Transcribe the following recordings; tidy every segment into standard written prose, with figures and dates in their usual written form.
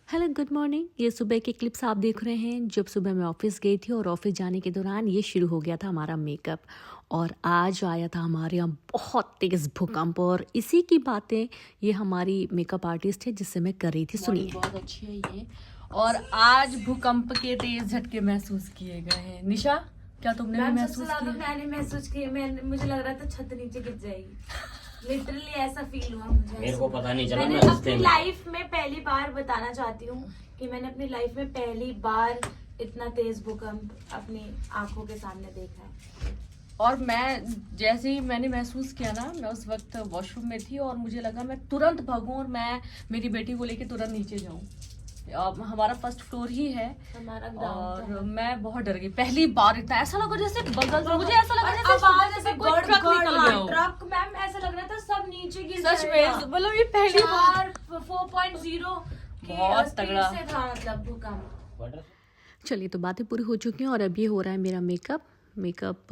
Hello good morning. ये सुबह के क्लिप्स आप देख रहे हैं। जब सुबह मैं ऑफिस गई थी और ऑफिस जाने के दौरान ये शुरू हो गया था हमारा मेकअप। और आज आया था हमारे यहाँ बहुत तेज़ भूकंप और इसी की बातें ये हमारी मेकअप आर्टिस्ट है जिससे मैं कर रही थी। सुनिए। बहुत अच्छी है ये। और आज भूकंप के तेज झटके महसूस किए गए हैं। निशा, क्या तुमने भी महसूस किया? मैंने महसूस किया। मुझे लग रहा था छत नीचे गिर जाएगी। लिटरली ऐसा फील हुआ मुझे। मेरे को पता नहीं चला। मैंने अपनी लाइफ में पहली बार बताना चाहती हूँ कि मैंने अपनी लाइफ में पहली बार इतना तेज भूकंप अपनी आंखों के सामने देखा है। और मैं जैसे ही मैंने महसूस किया ना, मैं उस वक्त वॉशरूम में थी और मुझे लगा मैं तुरंत भागूं और मैं मेरी बेटी को लेके तुरंत नीचे जाऊं। हमारा फर्स्ट फ्लोर ही है और मैं बहुत डर गई। पहली बार इतना ऐसा लगा जैसे बगल से, मुझे ऐसा लगा जैसे कोई ट्रक निकल गया हो। ट्रक मैम, ऐसा लग रहा था सब नीचे गिर सच में, मतलब ये पहली बार 4.0 बहुत तगड़ा से था मतलब भूकंप। चलिए, तो बातें पूरी हो चुकी हैं और अब ये हो रहा है मेरा मेकअप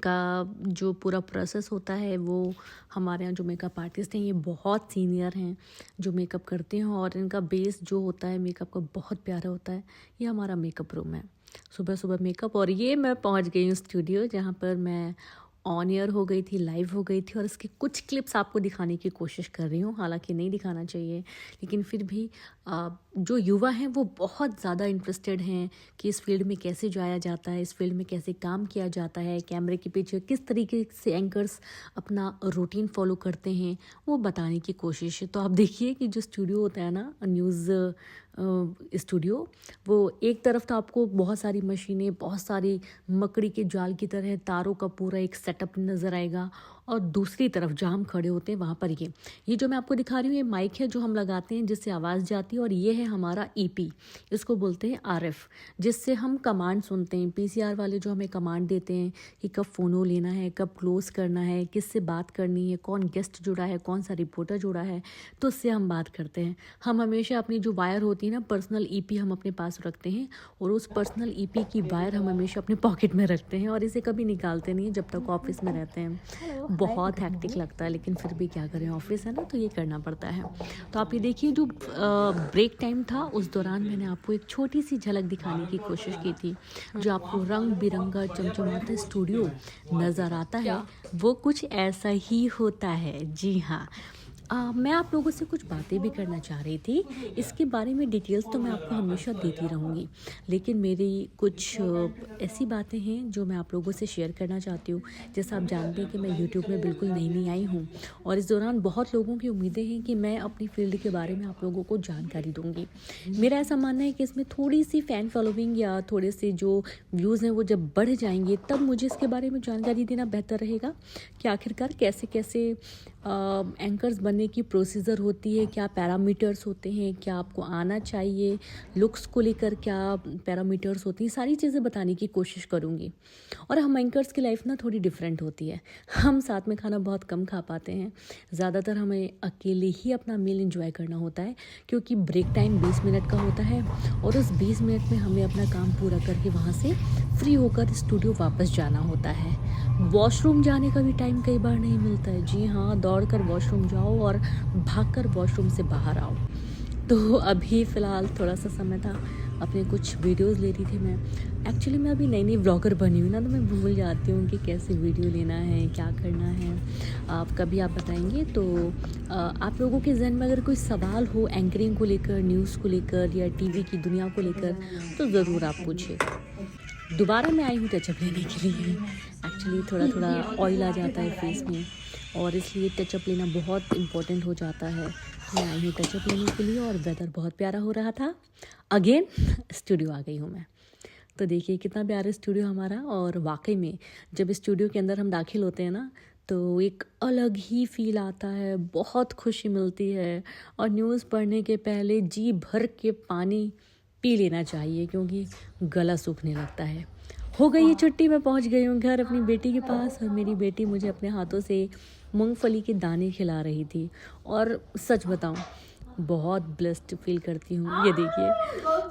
का जो पूरा प्रोसेस होता है वो हमारे यहाँ जो मेकअप आर्टिस्ट हैं ये बहुत सीनियर हैं जो मेकअप करते हैं और इनका बेस जो होता है मेकअप का बहुत प्यारा होता है। ये हमारा मेकअप रूम है। सुबह सुबह मेकअप और ये मैं पहुँच गई हूँ स्टूडियो जहाँ पर मैं ऑन एयर हो गई थी, लाइव हो गई थी और इसके कुछ क्लिप्स आपको दिखाने की कोशिश कर रही हूँ। हालांकि नहीं दिखाना चाहिए, लेकिन फिर भी जो युवा हैं वो बहुत ज़्यादा इंटरेस्टेड हैं कि इस फील्ड में कैसे जाया जाता है, इस फील्ड में कैसे काम किया जाता है, कैमरे के पीछे किस तरीके से एंकर्स अपना रूटीन फॉलो करते हैं, वो बताने की कोशिश है। तो आप देखिए कि जो स्टूडियो होता है ना, न्यूज़ स्टूडियो, वो एक तरफ तो आपको बहुत सारी मशीनें, बहुत सारी मकड़ी के जाल की तरह तारों का पूरा एक सेटअप नज़र आएगा और दूसरी तरफ जहाँ हम खड़े होते हैं वहाँ पर ये जो मैं आपको दिखा रही हूँ ये माइक है जो हम लगाते हैं जिससे आवाज़ जाती है और ये है हमारा ईपी, इसको बोलते हैं आरएफ, जिससे हम कमांड सुनते हैं। पीसीआर वाले जो हमें कमांड देते हैं कि कब फ़ोनो लेना है, कब क्लोज़ करना है, किससे बात करनी है, कौन गेस्ट जुड़ा है, कौन सा रिपोर्टर जुड़ा है, तो उससे हम बात करते हैं। हम हमेशा अपनी जो वायर होती है ना, पर्सनल ईपी हम अपने पास रखते हैं और उस पर्सनल ईपी की वायर हम हमेशा अपने पॉकेट में रखते हैं और इसे कभी निकालते नहीं जब तक ऑफिस में रहते हैं। बहुत हैक्टिक लगता है लेकिन फिर भी क्या करें, ऑफिस है ना तो ये करना पड़ता है। तो आप ये देखिए, जो ब्रेक टाइम था उस दौरान मैंने आपको एक छोटी सी झलक दिखाने की कोशिश की थी। जो आपको रंग बिरंगा चमचमाता स्टूडियो नज़र आता है वो कुछ ऐसा ही होता है। जी हाँ, मैं आप लोगों से कुछ बातें भी करना चाह रही थी। इसके बारे में डिटेल्स तो मैं आपको हमेशा देती रहूँगी, लेकिन मेरी कुछ ऐसी बातें हैं जो मैं आप लोगों से शेयर करना चाहती हूँ। जैसा आप जानते हैं कि मैं यूट्यूब में बिल्कुल नई आई हूँ और इस दौरान बहुत लोगों की उम्मीदें हैं कि मैं अपनी फील्ड के बारे में आप लोगों को जानकारी दूँगी। मेरा ऐसा मानना है कि इसमें थोड़ी सी फ़ैन फॉलोइंग या थोड़े से जो व्यूज़ हैं वो जब बढ़ जाएंगे तब मुझे इसके बारे में जानकारी देना बेहतर रहेगा कि आखिरकार कैसे कैसे एंकर्स बनने की प्रोसीजर होती है, क्या पैरामीटर्स होते हैं, क्या आपको आना चाहिए, लुक्स को लेकर क्या पैरामीटर्स होती हैं, सारी चीज़ें बताने की कोशिश करूँगी। और हम एंकर्स की लाइफ ना थोड़ी डिफरेंट होती है। हम साथ में खाना बहुत कम खा पाते हैं, ज़्यादातर हमें अकेले ही अपना मील एंजॉय करना होता है क्योंकि ब्रेक टाइम 20 मिनट का होता है और उस 20 मिनट में हमें अपना काम पूरा करके वहाँ से फ्री होकर स्टूडियो वापस जाना होता है। वॉशरूम जाने का भी टाइम कई बार नहीं मिलता है। जी हाँ, दौड़कर वॉशरूम जाओ और भागकर वॉशरूम से बाहर आओ। तो अभी फ़िलहाल थोड़ा सा समय था, अपने कुछ वीडियोस ले रही थी मैं। एक्चुअली मैं अभी नई ब्लॉगर बनी हुई ना, तो मैं भूल जाती हूँ कि कैसे वीडियो लेना है, क्या करना है। कभी आप बताएंगे तो आप लोगों के जहन में अगर कोई सवाल हो एंकरिंग को लेकर, न्यूज़ को लेकर या टीवी की दुनिया को लेकर तो ज़रूर आप पूछिए। दोबारा मैं आई हूँ टचअप लेने के लिए। एक्चुअली थोड़ा ऑयल आ जाता है फेस में और इसलिए टचअप लेना बहुत इम्पोर्टेंट हो जाता है। मैं आई हूँ टचअप लेने के लिए और वेदर बहुत प्यारा हो रहा था। अगेन स्टूडियो आ गई हूँ मैं। तो देखिए कितना प्यारा स्टूडियो हमारा। और वाकई में जब स्टूडियो के अंदर हम दाखिल होते हैं ना तो एक अलग ही फील आता है, बहुत खुशी मिलती है। और न्यूज़ पढ़ने के पहले जी भर के पानी पी लेना चाहिए क्योंकि गला सूखने लगता है। हो गई ये छुट्टी, मैं पहुंच गई हूँ घर अपनी बेटी के पास और मेरी बेटी मुझे अपने हाथों से मूंगफली के दाने खिला रही थी। और सच बताऊं बहुत ब्लेस्ड फील करती हूँ, ये देखिए।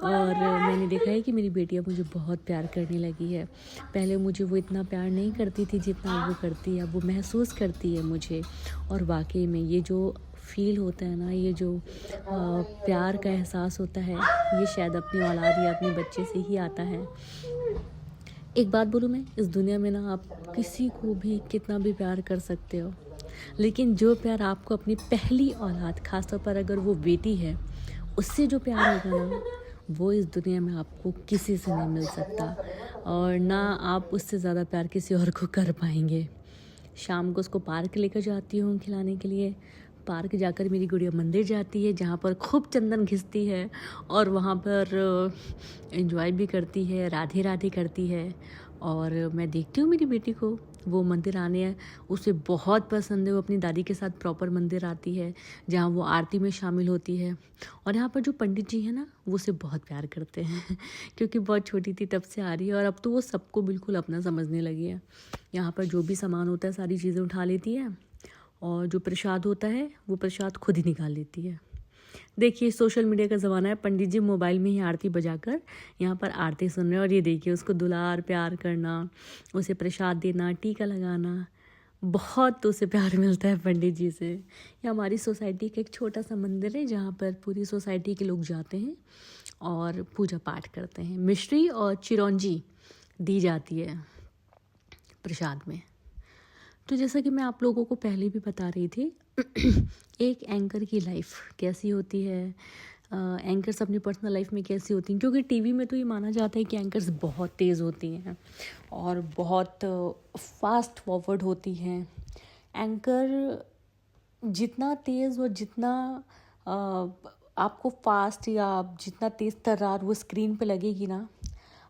और मैंने देखा है कि मेरी बेटी अब मुझे बहुत प्यार करने लगी है। पहले मुझे वो इतना प्यार नहीं करती थी जितना वो करती है, अब वो महसूस करती है मुझे। और वाकई में ये जो फ़ील होता है ना, ये जो प्यार का एहसास होता है, ये शायद अपनी औलाद या अपने बच्चे से ही आता है। एक बात बोलूँ मैं, इस दुनिया में ना आप किसी को भी कितना भी प्यार कर सकते हो, लेकिन जो प्यार आपको अपनी पहली औलाद, ख़ासतौर पर अगर वो बेटी है, उससे जो प्यार होगा ना, वो इस दुनिया में आपको किसी से नहीं मिल सकता, और ना आप उससे ज़्यादा प्यार किसी और को कर पाएंगे। शाम को उसको पार्क लेकर जाती हूँ खिलाने के लिए। पार्क जाकर मेरी गुड़िया मंदिर जाती है, जहाँ पर खूब चंदन घिसती है और वहाँ पर एंजॉय भी करती है, राधे राधे करती है। और मैं देखती हूँ मेरी बेटी को, वो मंदिर आने उसे बहुत पसंद है। वो अपनी दादी के साथ प्रॉपर मंदिर आती है, जहाँ वो आरती में शामिल होती है। और यहाँ पर जो पंडित जी हैं ना, वो उसे बहुत प्यार करते हैं क्योंकि बहुत छोटी थी तब से आ रही है, और अब तो वो सबको बिल्कुल अपना समझने लगी है। यहाँ पर जो भी सामान होता है सारी चीज़ें उठा लेती है, और जो प्रसाद होता है वो प्रसाद खुद ही निकाल लेती है। देखिए, सोशल मीडिया का ज़माना है, पंडित जी मोबाइल में ही आरती बजाकर यहाँ पर आरती सुन रहे हैं, और ये देखिए उसको दुलार प्यार करना, उसे प्रसाद देना, टीका लगाना, बहुत उसे प्यार मिलता है पंडित जी से। ये हमारी सोसाइटी का एक छोटा सा मंदिर है, जहाँ पर पूरी सोसाइटी के लोग जाते हैं और पूजा पाठ करते हैं। मिश्री और चिरौंजी दी जाती है प्रसाद में। तो जैसा कि मैं आप लोगों को पहले भी बता रही थी एक एंकर की लाइफ कैसी होती है, एंकर्स अपनी पर्सनल लाइफ में कैसी होती हैं, क्योंकि टीवी में तो ये माना जाता है कि एंकर्स बहुत तेज़ होती हैं और बहुत फास्ट फॉरवर्ड होती हैं। एंकर जितना तेज़ और जितना आपको फास्ट या जितना तेज़ तर्रार वो स्क्रीन पे लगेगी ना,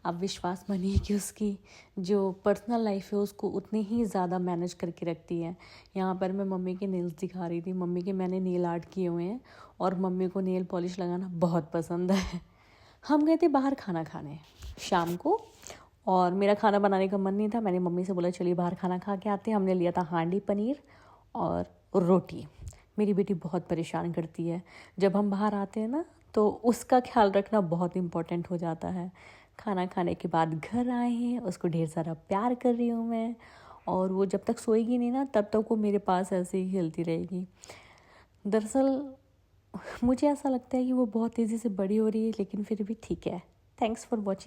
आप विश्वास मानिए कि उसकी जो पर्सनल लाइफ है उसको उतनी ही ज़्यादा मैनेज करके रखती है। यहाँ पर मैं मम्मी के नेल्स दिखा रही थी। मम्मी के मैंने नेल आर्ट किए हुए हैं और मम्मी को नेल पॉलिश लगाना बहुत पसंद है। हम गए थे बाहर खाना खाने शाम को, और मेरा खाना बनाने का मन नहीं था। मैंने मम्मी से बोला चलिए बाहर खाना खा के आते हैं। हमने लिया था हांडी पनीर और रोटी। मेरी बेटी बहुत परेशान करती है जब हम बाहर आते हैं ना, तो उसका ख्याल रखना बहुत इम्पोर्टेंट हो जाता है। खाना खाने के बाद घर आए हैं, उसको ढेर सारा प्यार कर रही हूँ मैं, और वो जब तक सोएगी नहीं ना तब तक वो मेरे पास ऐसे ही खेलती रहेगी। दरअसल मुझे ऐसा लगता है कि वो बहुत तेज़ी से बड़ी हो रही है, लेकिन फिर भी ठीक है। Thanks for watching.